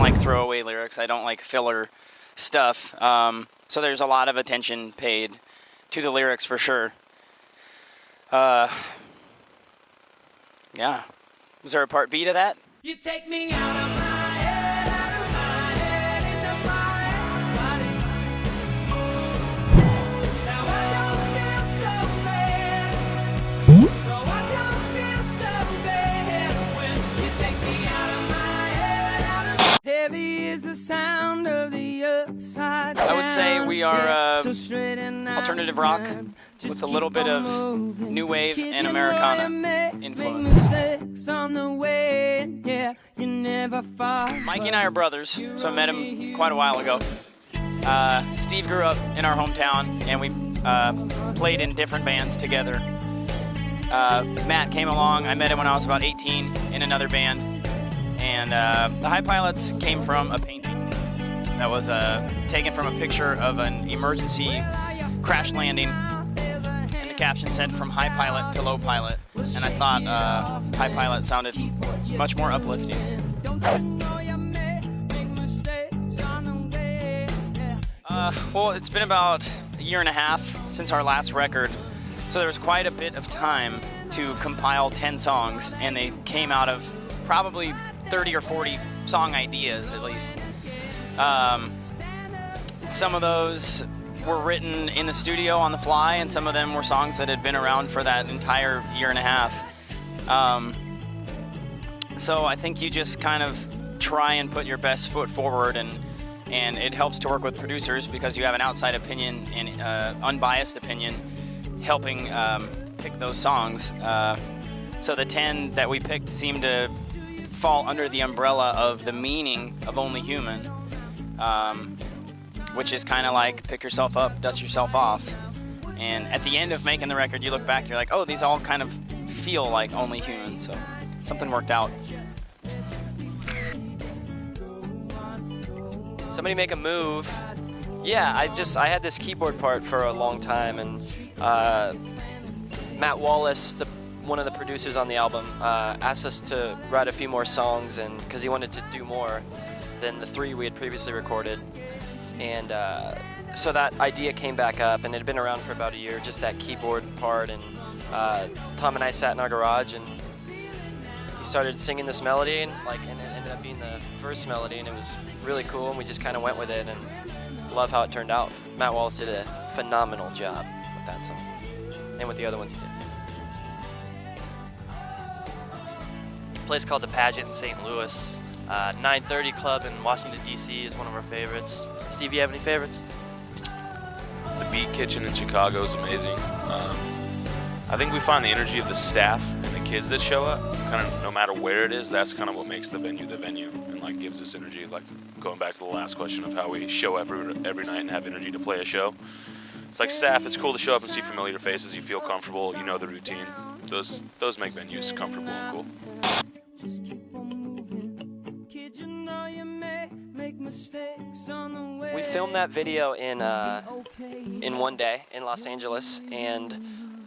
like throwaway lyrics. I don't like filler stuff. So there's a lot of attention paid to the lyrics for sure. Yeah. Was there a part B to that? You take me out of my head, into my body. Now I don't feel so bad. No, I don't feel so bad when you take me out of my head, Heavy is the sound of the upside down. I would say we are alternative rock with a little bit of new wave and Americana influence. Mikey and I are brothers, so I met him quite a while ago. Steve grew up in our hometown, and we played in different bands together. Matt came along. I met him when I was about 18 in another band. And the High Pilots came from a painting that was taken from a picture of an emergency crash landing. And the caption said, "From high pilot to low pilot." And I thought High Pilot sounded much more uplifting. Well, it's been about a year and a half since our last record, so there was quite a bit of time to compile 10 songs, and they came out of probably 30 or 40 song ideas at least. Some of those were written in the studio on the fly, and some of them were songs that had been around for that entire year and a half. So I think you just kind of try and put your best foot forward, and it helps to work with producers because you have an outside opinion and unbiased opinion helping pick those songs. So the 10 that we picked seemed to fall under the umbrella of the meaning of Only Human, which is kind of like pick yourself up, dust yourself off. And at the end of making the record, you look back, you're like, oh, these all kind of feel like Only Human, so something worked out. Somebody make a move. Yeah, I had this keyboard part for a long time, and Matt Wallace, one of the producers on the album, asked us to write a few more songs, and because he wanted to do more than the 3 we had previously recorded. And so that idea came back up, and it had been around for about a year, just that keyboard part. And Tom and I sat in our garage, and he started singing this melody, and it ended up being the first melody, and it was really cool, and we just kind of went with it, and love how it turned out. Matt Wallace did a phenomenal job with that song, and with the other ones he did. A place called The Pageant in St. Louis. 930 Club in Washington, D.C. is one of our favorites. Steve, you have any favorites? The Beat Kitchen in Chicago is amazing. I think we find the energy of the staff and the kids that show up, kind of no matter where it is, that's kind of what makes the venue, and like gives us energy. Like going back to the last question of how we show up every night and have energy to play a show. It's like staff, it's cool to show up and see familiar faces, you feel comfortable, you know the routine. Those make venues comfortable and cool. We filmed that video in one day in Los Angeles, and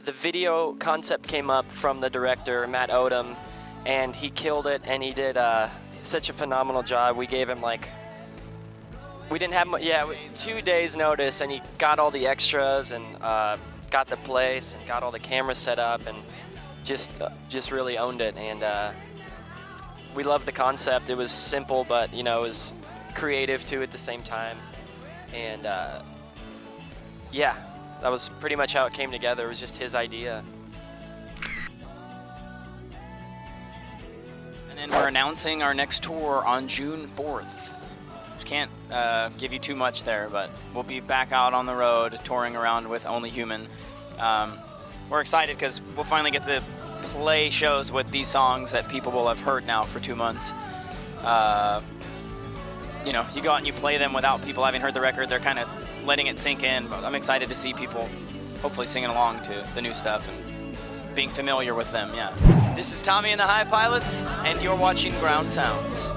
the video concept came up from the director, Matt Odom, and he killed it, and he did such a phenomenal job. We gave him we didn't have 2 days notice, and he got all the extras and got the place and got all the cameras set up and just really owned it. And we loved the concept. It was simple, but it was creative too at the same time. And yeah, that was pretty much how it came together. It was just his idea. And then we're announcing our next tour on June 4th. Can't give you too much there, but we'll be back out on the road touring around with Only Human. We're excited because we'll finally get to play shows with these songs that people will have heard now for 2 months. You go out and you play them without people having heard the record. They're kind of letting it sink in, but I'm excited to see people hopefully singing along to the new stuff and being familiar with them. Yeah. This is Tommy and the High Pilots, and you're watching GroundSounds.